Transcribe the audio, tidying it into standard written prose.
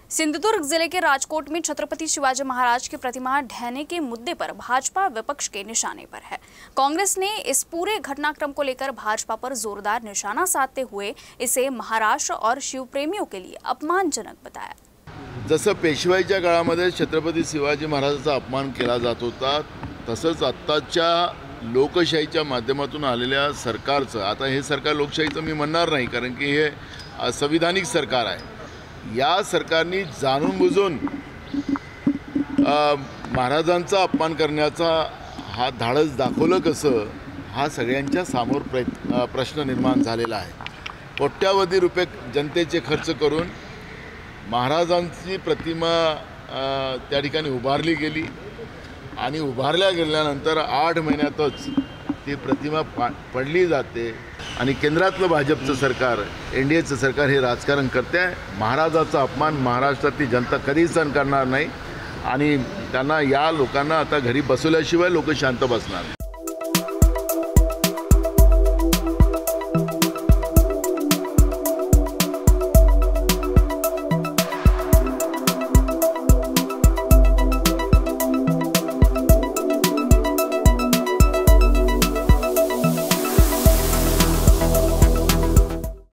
सिंधुदुर्ग जिले के राजकोट में छत्रपति शिवाजी महाराज की प्रतिमा ढहने के मुद्दे पर भाजपा विपक्ष के निशाने पर है। कांग्रेस ने इस पूरे घटनाक्रम को लेकर भाजपा पर जोरदार निशाना साधते हुए इसे महाराष्ट्र और शिव प्रेमियों के लिए अपमानजनक बताया। जसं पेशवाईच्या काळामध्ये छत्रपती शिवाजी महाराजांचा अपमान केला जात होता, तसंच आत्ताच्या लोकशाहीच्या माध्यमातून आलेल्या सरकारचं, आता हे सरकार लोकशाहीचं मी म्हणणार नाही, कारण की हे संविधानिक सरकार आहे। या सरकारने जाणून बुजून महाराजांचा अपमान करण्याचा हा धाडस दाखवलं कसं, हा सगळ्यांच्या समोर प्रश्न निर्माण झालेला आहे। कोट्यावधी रुपये जनतेचे खर्च करून महाराजांची प्रतिमा त्या ठिकाणी उभारली गेली आणि उभारल्या गेल्यानंतर 8 महिन्यातच ती प्रतिमा पडली जाते आणि केंद्रातलं भाजपचं सरकार, एनडीएचं सरकार हे राजकारण करते आहे। महाराजांचा अपमान महाराष्ट्रातली जनता कधी सहन करणार नाही आणि त्यांना, या लोकांना आता घरी बसवल्याशिवाय लोक शांत बसणार।